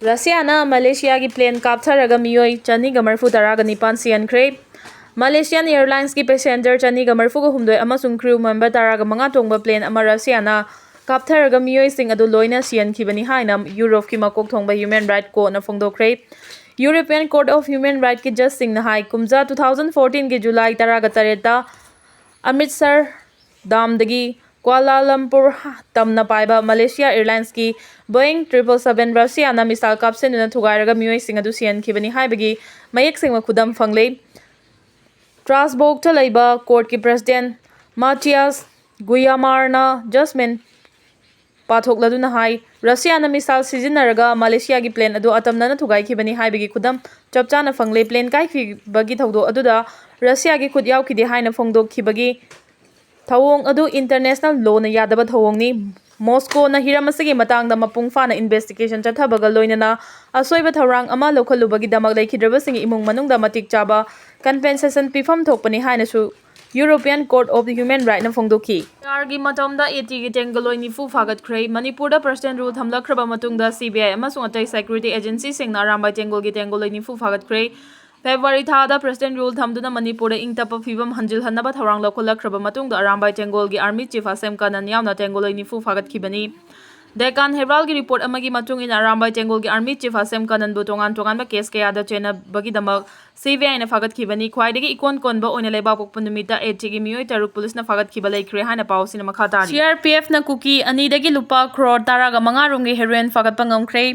Russiana Malaysia ki plane kaptharaga Meeoi chaniga marfu taraga nipan Sihankhre. Malaysian Airlines ki passenger chaniga marfu ga humdoi amasung crew member taraga manga tongba plane ama Russiana kaptharaga Meeoi sing adu loina sihankhibani haina Europe ki makok thongba Human Rights Court na phongdokre. European Court of Human Rights ki judge sing na hai kumja 2014 ki July taraga tareta Amritsar damdagi Kuala Lumpur tamna paiba Malaysia Airlines ki Boeing 777 Russiana missile kapsenuna thugairaga Meeoi sing adu sihankhibani haibagi mayek singma khudam phangle. Strasbourg ta leiba court ki president Matthias Guyamarna judgment pathokladuna hai Russiana missile sizinaraga Malaysia ki plane adu atamnana thugaikhibani haibagi khudam chapchana phangle plane kai bagi thawdo aduda Russia ki khud yaukide haina phongdokhibagi Thawong adu international law na yadaba thawong ni Moscow na hiramasagi matang da mapung fa na investigation chathabaga loinana asoiba tharang ama lokhalubagi damak laikhidraba singi imung manung da matik chaba compensation pifam thokpani haina su European Court of Human Rights na phongdokhi yargi matamda eti gi tengaloi ni fu fagat khrei Manipur da president rule thamlakraba matungda CBI amasung atai security agency singna Arambai tengol gi tengoloi ni fu fagat khrei February thada president rule thamduna Manipur da ingtapa phibam hanjil hanaba tharang lokolakraba matungda Arambai tengol gi army chief asem kanan yauna tengoloi ni fu fagat khibani Deccan Herald gi report amagi matung in Arambai tengol gi army chief asem kanan bu tongan ba case kaya da chena bagi damak CBI na fagat khibani khwaidagi ikon konba oina leba pokpun numita etigi Meeoi taruk police na fagat khiba laikre hana pawsina makhatari CRPF na Kuki ani dagi lupa crore taraga manga rungi heroin fagat pangamkhre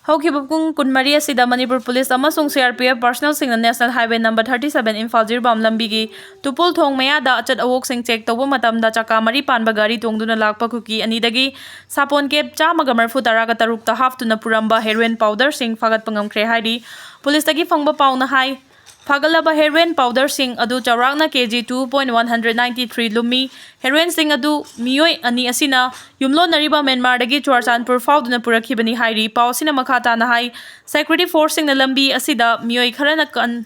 Hokibukung Kunmari asida Manipur Police amasung CRPF personnel sing National Highway number 37 Imphal Jirbam lambigi tupul thong maya da achat awok sing check tawba matamda chaka mari panba gari tongduna lakpa Kuki ani dagi sapon kep chamaga marfu taraga taruk ta half tuna puramba heroin powder sing fagat pangamkhre haidi police dagi phangba pauna hai Fagalaba heroin powder sing adu charakna kg 2.193 lumi heroin sing adu Meeoi ani asina yumlo nariba Myanmar dagi Churachandpur fauduna purakhibani hairi pawsina makhata na hai security force sing na lambi asida Meeoi kharana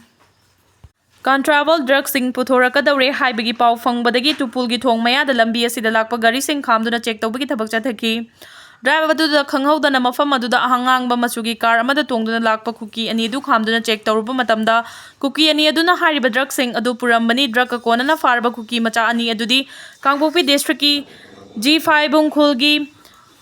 Contraband drugs sing puthorakadaure haibagi paw fangbadagi tupulgi thong maya da lambi asida lakpa gari sing khamduna check tawbagi thabak chathaki Driver adu da khanghaudana mafam adu da ahangang machugi car amada tongduna lakpa Kuki ani du khamduna check tawruba matamda Kuki ani aduna hariba drug sing adu purambani drug ka kona na farba Kuki macha ani adudi Kangpopi district ki G5 bungkhulgi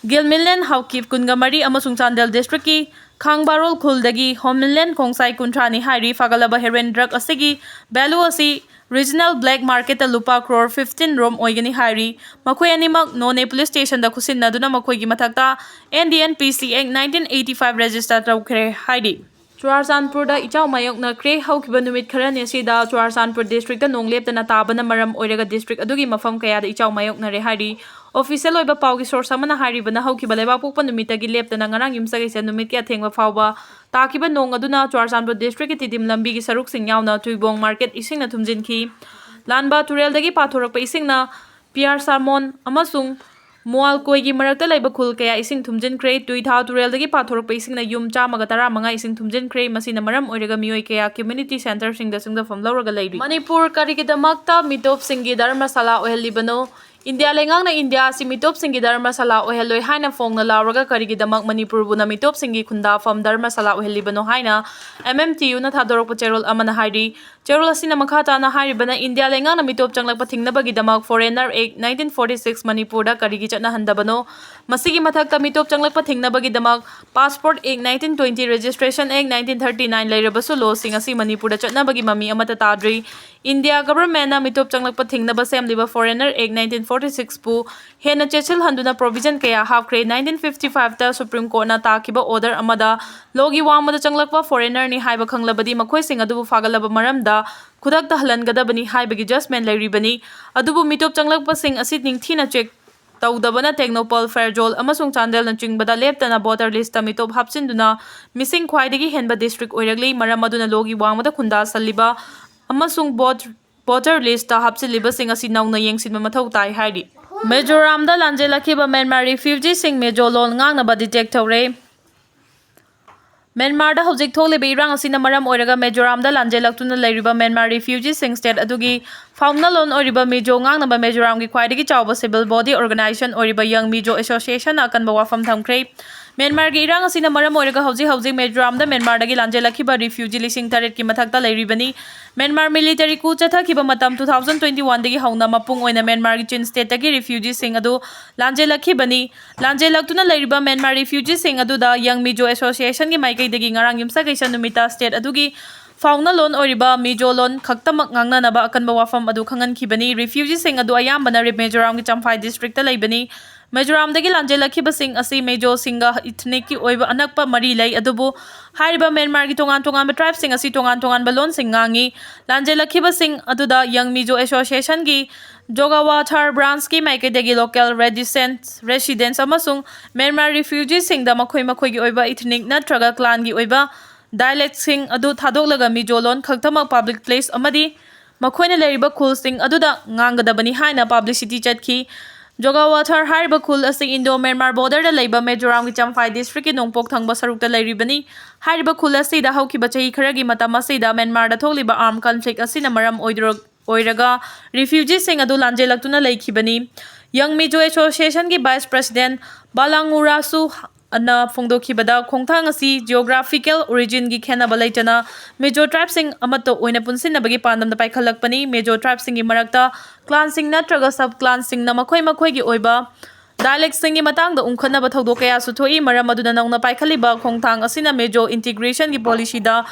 Gilmillen Haukip kungamari amasung Chandel district ki Khangbarol Khuldagi Homeland Kongsai Kuntrani Hairi Fagalaba heroin drug asigi Belu asi Regional Black Market ta lupa crore 15 rom oigani hairi makhoi animak none police station da khusin naduna makhoi gi mathakta NDNPC Act 1985 register tawkhre hairi Churachandpur da ichaw mayok na kre haukiba numit kharani sida Churachandpur district da nonglep na tabana maram oiraga district adugi mafam kaya da ichaw mayok na re hairi official oiba pawgi source amana haribana haukiba leba pokpa numitagi leptana ngarang yumsagi se numit kya thengba fawba takiba nong aduna Churachandpur district ki tidim lambi gi saruk sing yauna tuibong market isingna thumjinki lanba turel dagi pathorakpa isingna PR salmon amasung Moal koi gi marakta laiba khul kaya ising thumjin kre tuitha turel dagi pathorakpa isingna yum chamaga tara manga ising thumjin kre masina maram oiraga Meeoi kaya community center sing da singda famlauraga lairi Manipur karikidamakta mitop singi dharmasala ohelibano India Leingakna India si mitop singi dharmasala oheloi haina phongna lauraga karigidamak Manipur buna mitop singi khunda fam dharmasala ohelibano haina MMTU na thadorokpa cherol amana hairi cherol asina makhata na hairibana India Leingakna mitop changlakpa thingnabagi damak Foreigner Act 1946 Manipur da karigi chatna handabano masigi mathakta mitop changlakpa thingnabagi damak Passport Act 1920 Registration Act 1939 leirabasu law sing asi Manipur da chatnabagi mami amata tadri India government na mitop changlakpa thingnaba semliba Foreigner Act 1946 pu hena chechil handuna provision kaya hapkhre 1955 ta Supreme Court na takiba order amada logi wamada changlakpa foreigner ni haiba khanglabadi makhoi sing adubu fagalaba maramda khudakta halangadabani haibagi judgment lairibani adubu mitop changlakpa sing asi ningthina check Taudabana Technopol Fairjol amasung Chandel na chingbada leptana voter list ta mitop hapsinduna missing khwaidagi henba district oiragli maramaduna logi wamada khunda saliba amasung voter list ta hapsiliba sing asi nauna yengsinma mathau tai hairi Mizoram da lanjelakiba Myanmar refugee sing mejolol ngangnaba detect tawre Myanmar da hojik tholiba irang asina maram oiraga Mizoram da lanjelaktuna leiriba Myanmar refugee sing state adugi fauna lon oriba Mizo ngangnaba Mizoram gi khwaidagi chawba civil body organization oriba Young Mizo Association akanba wafam thamkhre Myanmargi irang asina maram oiraga hauji Mizoramda Myanmardagi lanjelakhiba refugee lising taret ki mathakta leiribani. Myanmar military coup chathakiba matam 2021 dagi hauna mapung oina Myanmargi chin state dagi refugee sing adu lanjelakhibani. Lanjelaktuna leiriba Myanmar refugee sing adu da Young Mizo Association gi maikai dagi ngarang yumsa kaisa numita state adugi fauna lon oriba Mizo lon khaktamak ngangna naba akanba wafam adu khangan khibani. Refugee sing adu ayambana Mizoram gi Champhai district ta leibani. Mizoram dagi lanjelakhiba sing asi Mizo singa ethnic ki oiba anakpa mari lei adubu hariba Myanmar gi tongan tribe sing asi tongan balon sing ngangi. Lanjelakhiba sing aduda Young Mizo Association gi Jogawa Thar branch ki maikedagi local residents amasung Myanmar refugees sing da makhoi gi oiba ethnic natraga clan gi oiba dialect sing adu thadolaga Mizo lon khaktamak public place amadi makhoina leiriba khul sing aduda ngangadabani haina publicity chatki. Jogawa Thar hariba khul asi Indo-Myanmar border da leiba Mizoram gi Champhai district ki nongpok thangba sarukta leiribani. Hariba khul asi da haukiba chahi kharagi matam asi da Myanmar da thokliba armed conflict asina maram oiraga refugee sing adu lanjelaktuna leikhibani. Young Mizo Association gi vice president Balangurasu ana phongdokhibada khongthang asi geographical origin gi khenaba leitana Mizo tribe sing amato oina punsinabagi pandamda paikhalakpani. Mizo tribe sing gi marakta clan sing natraga sub clan sing na makhoi gi oiba dialect sing gi matangda umkhanaba thodok kaya su thoi maram aduna nangna paikhaliba khongthang asina Mizo integration gi policy da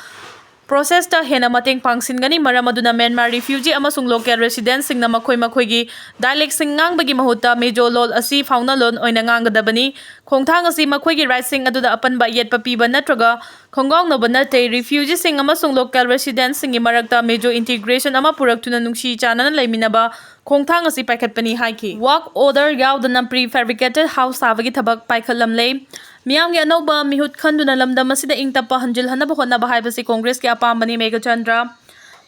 process ta hena mateng pangsingani maram aduna Myanmar refugee amasung local residents sing na makhoi gi dialect sing ngangbagi mahuta Mizo lol asi fauna lon oina ngangadabani. Khongthang asi makhoi gi right sing aduda apanba yetpa piba natraga khongong no banate refugee sing amasung local residents sing gi marakta Mizo integration ama puraktuna nungsi chanana leiminaba khongthang asi paikhatpani haiki. Work order yaudana prefabricated house sabagi thabak paikhatlamle. Miyam gi anoba mihut khanduna lamdam asida ingtapa hanjil hanaba hotnaba haibasi Congress ki apambani Megachandra.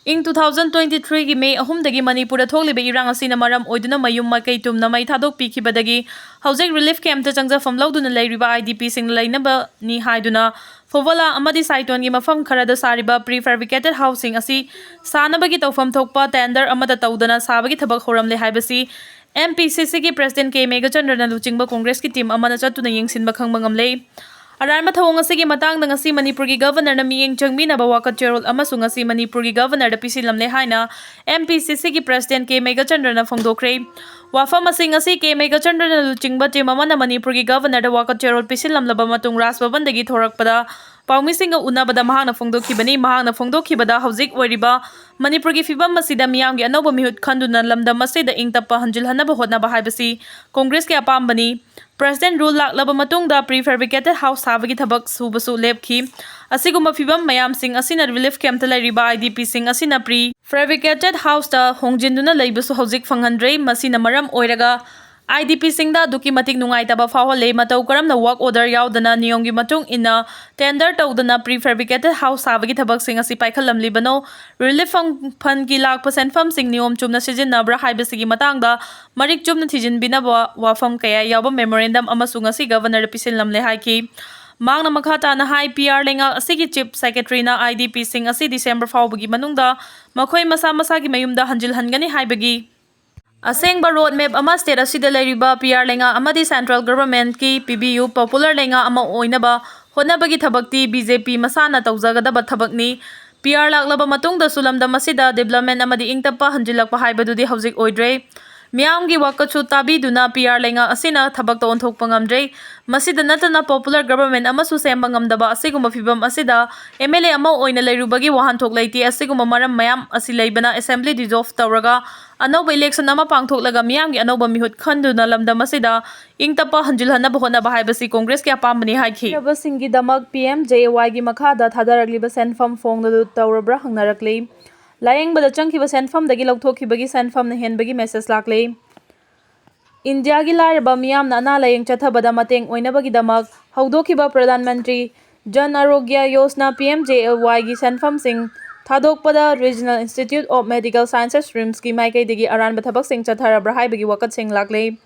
Ing 2023 gi May 3 dagi Manipur da thokliba irang asina maram oiduna mayum makai tumna mai thadok pikhibadagi housing relief camp ta changja famlauduna leiriba IDP sing leinaba ni haiduna Fovala amadi Saiton gi mafam kharada sariba prefabricated housing asi sanabagi tawfam thokpa tender amada tawdana sabagi thabak horamle haibasi MPCC ki president K Megachandra na luchingba Congress ki team amana chatuna yengsinba khangba ngamle. Aranma thawong asigi matangda ngasi Manipur gi governor na miyeng changminaba wakat cherol amasung ngasi Manipur gi governor da pisilamle haina MPCC ki president K Megachandra na phongdokre. Wafam asing asi K Megachandra na luchingba team amana Manipur gi governor da wakat cherol pisilamlaba matung Rasbaban dagi thorakpada Paumisinga unabada mahana phongdokhibani. Mahana phongdokhibada hauzik oiriba Manipur gi fibam masida miyam gi anoba mihut khanduna lamdam masida ingtapa hanjil hanaba hotnaba haibasi Congress ki apambani. President rule laklaba matungda prefabricated house sabagi thabak subasu lepki. Asiguma fibam mayam sing asina relief camp ta leiriba IDP sing asina prefabricated house ta hongjinduna leibasu hauzik phanghandre. Masina maram oiraga IDP sing da duki matik nungai taba fawale matau karam na work order yaudana niyong gi matung ina tender tawdana prefabricated house sabagi thabak sing asi paikhalam libano relief fund gi lakh percent fam sing niyom chumna sijin nabra haibasigi matangda marik chumna thijin binaba wafam kaya yaba memorandum amasung asi governor pisil lamle haiki. Mangna makhata na high PR lenga asigi chief secretary na IDP sing asi December fawbagi manungda makhoi masa gi mayumda hanjil hangani haibagi Asengba roadmap ama state asida leiriba PR lenga amadi central government ki PBU popular lenga ama oinaba honabagi thabakti BJP masana tawjagadaba thabakni. PR laklaba matungda sulamda masida development amadi ingtapa hanjilakpa haibadudi hauzik oidre. Miyamgi wakachu tabiduna PR lenga asina thabakta onthokpa ngamdre. Masida natana popular government amasu semba ngamdaba asiguma fibam asida MLA ama oina leirubagi wahanthok leiti asiguma maram mayam asi leibana assembly dissolve tawraga anoba election ama pangthoklaga miyamgi anoba mihut khanduna lamdam asida ingtapa hanjil hanaba honaba haibasi Congress ki apambani haiki. Singi damak PMJY gi makhada thadaragliba senfam phongdu tawrabra hangnarakle. Layengbada changkiba senfam dagi lauthokibagi senfam na henbagi message lakle. India gi lairaba miyamna ana layeng chathabada mateng oinabagi damak haudokiba Pradhan Mantri Jan Arogya Yojana PMJY gi senfam sing thadokpada Regional Institute of Medical Sciences Streams ki maikai dagi aranba thabak sing chatharabra haibagi wakat sing lakle.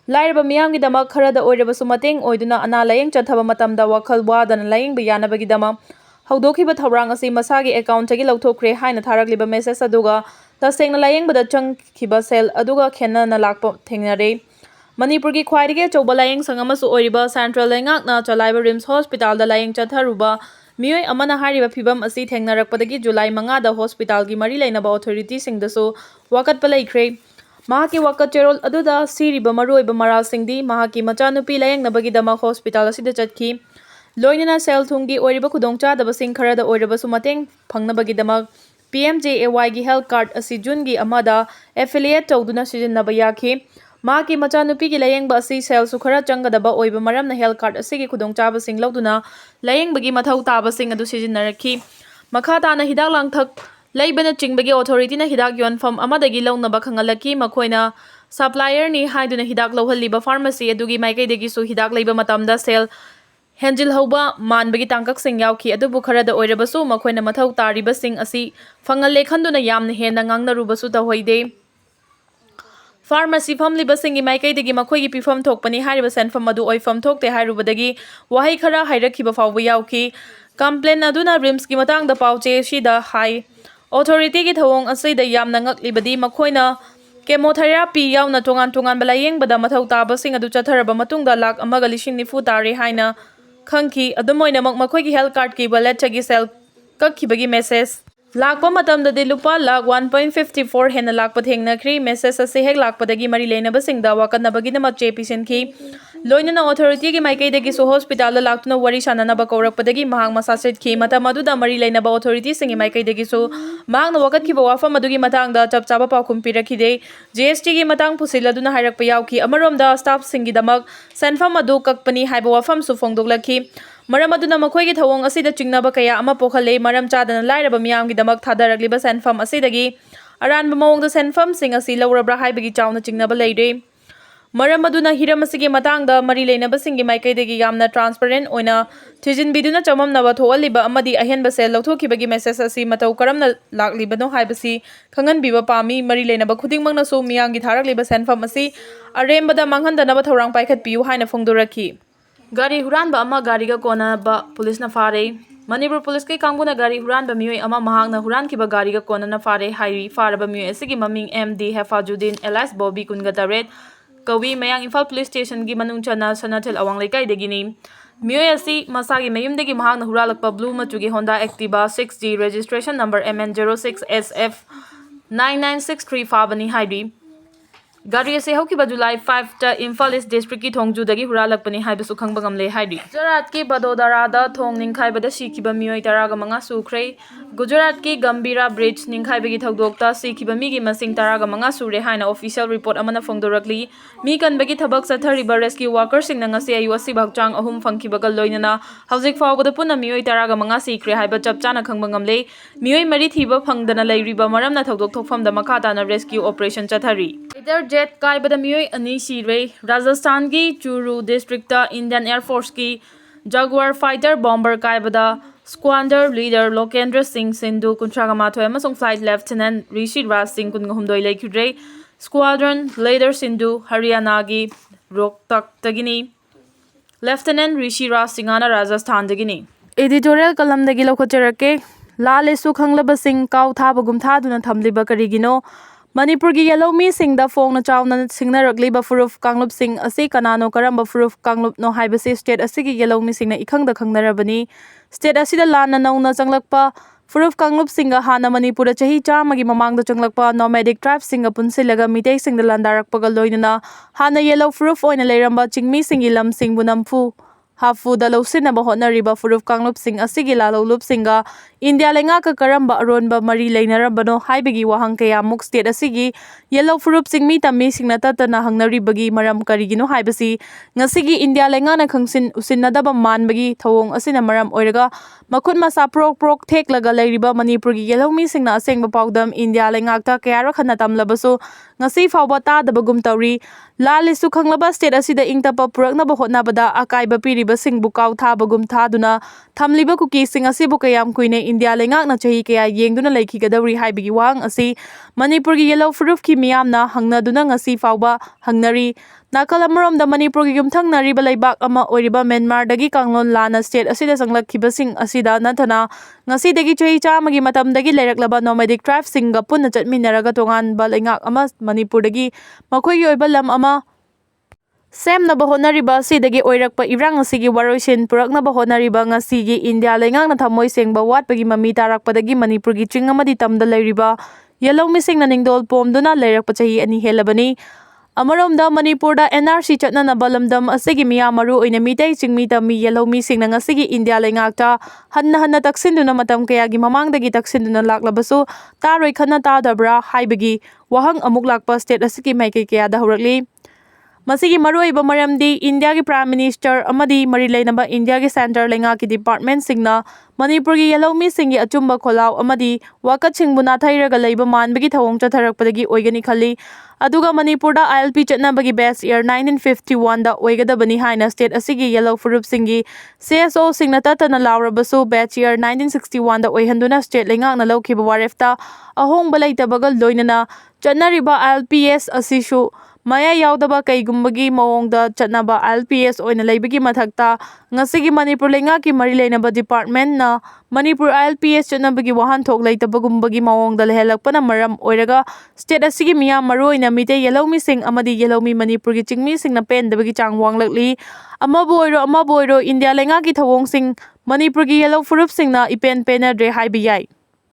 Lairaba miyamgi damak kharada oirabasu mateng oiduna ana layeng chathaba matamda wakhal wadana layengba yanabagi damak haudokiba thaurang asi masagi account tagi lauthokre haina tharagliba message aduga tasengna layengba da changkiba sel aduga khenna na lakpa thengnare. Manipurgi khwaidagi achouba layengsang amasu oiriba Central Leingakna Chalaiba Rims Hospital da layeng chatharuba Meeoi amana hariba phibam asi thengnarakpadagi July 5 da hospital gi mari lainaba authority singdasu wakat palaikre mahaki wakat cherol aduda siriba maruiba maral singdi mahaki machanupi layengnabagi dama hospital asida chatki loinana sel thungi oiriba khudongcha daba sing kharada oiriba sumateng phangnabagi dama PMJAY gi health card asi June gi amada affiliate tawduna sijinnaba yakhi Maki machanupi gi layengba asi sel su khara changadaba oiba maramna health card asigi khudongchaba sing lauduna layengbagi mathau taba sing adu sijinnarakhi makha tana hidak langthak laibana chingbagi authority na hidak yonfam amadagi launaba khangalaki makhoina supplier ni haiduna hidak lohaliba pharmacy adugi maikaidagi su hidak leiba matamda sel Henjil hauba manbagi tangkak sing yauki adubu kharada oirabasu makhoina mathau tariba sing asi fangal lekhanduna yamna hena ngangnarubasu tahoide Pharmacy family basingi maikaidagi makhoigi pifam thokpani hariba senfam adu oifam thokte harubadagi wahai khara hairakhiba fawba yauki complaint aduna rims gi matangda pauche shida hai authority gi thawong asida yamna ngaklibadi makhoina chemotherapy yauna tongan balayeng bada mathau taba sing adu chatharaba matungda lakh amaga lising nifu tare haina khangki adumoina makhoigi health card ki wallet chagi sel kakhibagi message Lakpa matamdadi lupa lakh 1.54 hena lakpa thengnakhri message ase hek lakpadagi mari leinaba singda wakanabagi nama che pisenki loinana authority gi maikaidagi su hospital la laktuna wari sananaba kaurakpadagi mahang masaset khi matamaduda mari leinaba authority singi maikaidagi su mahang na wakat khiba wafam adugi matangda chapchaba paukhum pirakhide GST gi matang pusiladuna hairakpa yauki amaromda staff singi damak senfam adu kakpani haiba wafam su phongdoklakhi Maram aduna makhoigi thawong asida chingnaba kaya ama pokhale maram chadana lairaba miyamgi damak thadaragliba senfam asidagi aranba mawongda senfam sing asi laurabra haibagi chawna chingnaba leire maram aduna hiram asigi matangda mari leinaba singi maikaidagi yamna transparent oina thijinbiduna chamamnaba thoaliba amadi ahenba sel lawthokhibagi message asi matau karamna laklibano haibasi khanganbiba pami mari leinaba khudingmangna so miyamgi tharagliba senfam asi arembada manghandanaba thorang paikhatpiu haina phongdorakhi Gari huranba ama gariga konaba police na fare Manipur police ke kangbuna gari huranba Meeoi ama mahangna hurankiba gariga konana fare hairi faraba Meeoi asigi maming MD Hefajuddin Elias Bobby Kungataret kawi mayang Imphal police station gi manungchana Sanathil awang lekai degini Meeoi asi masagi mayumdegi mahangna huralakpa blue machugi Honda Activa 6G registration number MN06SF 9963 fabani hairi Gari ase haukiba July 5 ta Imphal East District ki thongjudagi huralakpani haibasu khangba ngamle haidi Gujarat ki Badodarada thong ningkhaibada sikiba Meeoi 15 sukhrei Gujarat ki Gambira Bridge ningkhaibagi thaudokta sikiba migi masing 15 sure haina official report amana phongdorakli mi kanbagi thabak sathariba rescue workers sing ngasi ayu asi bhakchang ahum phangkibaga loinana hauzik fawbada puna Meeoi 15 sikre haiba chapchana khangba ngamle Meeoi mari thiba phangdana leiriba maramna thaudok thokfamda makhadana rescue operation chathari jet kaibada Meeoi ani sirei Rajasthan ki Churu district ta Indian Air Force ki Jaguar fighter bomber kaibada squadron leader Lokendra Singh Sindhu kuntragamathoi amasong flight lieutenant Rishi Raj Singh kungahumdoi lekhudrei squadron leader Sindhu Haryana gi Rohtak tagini Lieutenant Rishi Raj Singhana Rajasthan dagini editorial kalam dagi lokhocherake lalesu khanglaba sing kau thabagum thaduna thamliba karigino Manipur gi yellow mi sing da phone na chawna singnarakliba furuf kanglup sing asi kanano karamba furuf kanglup no haibasi state asigi yellow mi sing na ikhangda khangnarabani state asida lana nauna changlakpa furuf kanglup singa hana Manipur chahi chamagi mamangda changlakpa nomadic tribe singa punsilaga mitei singda landarakpaga loinana hana yellow furuf oina leiramba chingmi singi lam singbu namfu hafu da lausinaba hotnariba furuf kanglup sing asigi lalolup singa India Leingakna Arambai aronba mari leinarabano haibagi wahang kaya muk state asigi yellow furuf sing mi tammi singna tatana hangnaribagi maram karigino haibasi ngasigi India Leingakna khangsin usinnadaba manbagi thawong asina maram oiraga makhut masa prok theklaga leiriba Manipur gi yellow mi singna asengba paudam India Leingakna kayara khana tamlabasu ngasi fawba tadabagum tawri lalisu khanglaba state asida ingtapa puraknaba hotnabada akaiba piriba singbu kaw thabagum thaduna thamliba kuki sing asibu kayam kuine India Leingakna chahi kaya yengduna leikhigadawri haibagi wahang asi Manipur gi yellow furuf ki miyamna hangnaduna ngasi fawba hangnari nakal amaromda Manipur gi yumthangnariba leibak ama oiriba Myanmar dagi kanglon lana state asida sanglakhibasing asida nathana ngasi dagi chahi chamagi matamdagi leiraklaba nomadic tribe singa punna chatminaraga tongan ba leingak ama Manipur dagi makhoi oiba lam ama ꯁꯦꯝꯅꯕ ꯍꯣꯠꯅꯔꯤꯕ ꯑꯁꯤꯗꯒꯤ ꯑꯣꯏꯔꯛꯄ ꯏꯔꯥꯡ ꯑꯁꯤꯒꯤ ꯋꯥꯔꯣꯏꯁꯤꯟ ꯄꯨꯔꯛꯅꯕ ꯍꯣꯠꯅꯔꯤꯕ ꯉꯁꯤꯒꯤ India ꯂꯩꯉꯥꯛꯅ ꯊꯃꯣꯏ ꯁꯦꯡꯕ ꯋꯥꯠꯄꯒꯤ ꯃꯃꯤ ꯇꯥꯔꯛꯄꯗꯒꯤ ꯃꯅꯤꯄꯨꯔꯒꯤ ꯆꯤꯡ ꯑꯃꯗꯤ ꯇꯝꯗ ꯂꯩꯔꯤꯕ ꯌꯦꯜꯍꯧꯃꯤꯁꯤꯡꯅ ꯅꯤꯡꯗꯣꯜ ꯄꯣꯝꯗꯨꯅ ꯂꯩꯔꯛꯄ ꯆꯍꯤ 2 ꯍꯦꯜꯂꯕꯅꯤ꯫ ꯑꯃꯔꯣꯝꯗ ꯃꯅꯤꯄꯨꯔꯗ NRC ꯆꯠꯅꯅꯕ ꯂꯝꯗꯝ ꯑꯁꯤꯒꯤ ꯃꯤꯌꯥꯝ ꯃꯔꯨꯑꯣꯏꯅ ꯃꯤꯇꯩ ꯆꯤꯡꯃꯤ ꯇꯝꯃꯤ ꯌꯦꯜꯍꯧꯃꯤꯁꯤꯡꯅ ꯉꯁꯤꯒꯤ ꯏꯟꯗꯤꯌꯥ ꯂꯩꯉꯥꯛꯇ ꯍꯟꯅ ꯍꯟꯅ ꯇꯛꯁꯤꯟꯗꯨꯅ ꯃꯇꯝ ꯀꯌꯥꯒꯤ ꯃꯃꯥꯡꯗꯒꯤ ꯇꯛꯁꯤꯟꯗꯨꯅ ꯂꯥꯛꯂꯕꯁꯨ ꯇꯥꯔꯣꯏ ꯈꯟꯅ ꯇꯥꯗꯕ꯭ꯔꯥ ꯍꯥꯏꯕꯒꯤ ꯋꯥꯍꯪ ꯑꯃꯨꯛ ꯂꯥꯛꯄ ꯁ꯭ꯇꯦꯠ ꯑꯁꯤꯒꯤ ꯃꯥꯏꯀꯩ ꯀꯌꯥꯗ ꯍꯧꯔꯛꯂꯤ꯫ ꯃꯁꯤꯒꯤ ꯃꯔꯨꯑꯣꯏꯕ ꯃꯔꯝꯗꯤ ꯏꯟꯗꯤꯌꯥꯒꯤ ꯄ꯭ꯔꯥꯏꯝ ꯃꯤꯅꯤꯁꯇꯔ ꯑꯃꯗꯤ ꯃꯔꯤ ꯂꯩꯅꯕ ꯏꯟꯗꯤꯌꯥꯒꯤ ꯁꯦꯟꯇꯔ ꯂꯩꯉꯥꯛꯀꯤ ꯗꯤꯄꯥꯔꯠꯃꯦꯟꯠꯁꯤꯡꯅ ꯃꯅꯤꯄꯨꯔꯒꯤ ꯌꯦꯜꯍꯧꯃꯤꯁꯤꯡꯒꯤ ꯑꯆꯨꯝꯕ ꯈꯣꯜꯂꯥꯎ ꯑꯃꯗꯤ ꯋꯥꯀꯠꯁꯤꯡꯕꯨ ꯅꯥꯊꯩꯔꯒ ꯂꯩꯕ ꯃꯥꯟꯕꯒꯤ ꯊꯧꯑꯣꯡ ꯆꯠꯊꯔꯛꯄꯗꯒꯤ ꯑꯣꯏꯒꯅꯤ ꯈꯜꯂꯤ꯫ ꯑꯗꯨꯒ ꯃꯅꯤꯄꯨꯔꯗ ILP ꯆꯠꯅꯕꯒꯤ ꯕꯦꯆ ꯏꯌꯔ 1951ꯗ ꯑꯣꯏꯒꯗꯕꯅꯤ ꯍꯥꯏꯅ ꯁ꯭ꯇꯦꯠ ꯑꯁꯤꯒꯤ ꯌꯦꯜꯍꯧ ꯐꯨꯔꯨꯞꯁꯤꯡꯒꯤ CSOꯁꯤꯡꯅ ꯇꯠꯇꯅ ꯂꯥꯎꯔꯕꯁꯨ ꯕꯦꯆ ꯏꯌꯔ 1961ꯗ ꯑꯣꯏꯍꯟꯗꯨꯅ ꯁ꯭ꯇꯦꯠ ꯂꯩꯉꯥꯛꯅ ꯂꯧꯈꯤꯕ ꯋꯥꯔꯦꯞꯇ ꯑꯍꯣꯡꯕ ꯂꯩꯇꯕꯒ ꯂꯣꯏꯅꯅ ꯆꯠꯅꯔꯤꯕ ILPS ꯑꯁꯤꯁꯨ ꯃꯌꯥꯏ ꯌꯥꯎꯗꯕ ꯀꯩꯒꯨꯝꯕꯒꯤ ꯃꯑꯣꯡꯗ ꯆꯠꯅꯕ ILPS ꯑꯣꯏꯅ ꯂꯩꯕꯒꯤ ꯃꯊꯛꯇ ꯉꯁꯤꯒꯤ ꯃꯅꯤꯄꯨꯔ ꯂꯩꯉꯥꯛꯀꯤ ꯃꯔꯤ ꯂꯩꯅꯕ ꯗꯤꯄꯥꯔꯠꯃꯦꯟꯠꯅ ꯃꯅꯤꯄꯨꯔ ILPS ꯆꯠꯅꯕꯒꯤ ꯋꯥꯍꯟꯊꯣꯛ ꯂꯩꯇꯕꯒꯨꯝꯕꯒꯤ ꯃꯑꯣꯡꯗ ꯂꯩꯍꯜꯂꯛꯄꯅ ꯃꯔꯝ ꯑꯣꯏꯔꯒ ꯁ꯭ꯇꯦꯠ ꯑꯁꯤꯒꯤ ꯃꯤꯌꯥꯝ ꯃꯔꯨꯑꯣꯏꯅ ꯃꯤꯇꯩ ꯌꯦꯜꯍꯧꯃꯤꯁꯤꯡ ꯑꯃꯗꯤ ꯌꯦꯜꯍꯧꯃꯤ ꯃꯅꯤꯄꯨꯔꯒꯤ ꯆꯤꯡꯃꯤꯁꯤꯡꯅ ꯄꯦꯟꯗꯕꯒꯤ ꯆꯥꯡ ꯋꯥꯡꯂꯛꯂꯤ꯫ ꯑꯃꯕꯨ ꯑꯣꯏꯔꯣ ꯏꯟꯗꯤꯌꯥ ꯂꯩꯉꯥꯛꯀꯤ ꯊꯧꯑꯣꯡꯁꯤꯡ ꯃꯅꯤꯄꯨꯔꯒꯤ ꯌꯦꯜꯍꯧ ꯐꯨꯔꯨꯞꯁꯤꯡꯅ ꯏꯄꯦꯟ ꯄꯦꯟꯅꯗ꯭ꯔꯦ ꯍꯥꯏꯕ ꯌꯥꯏ꯫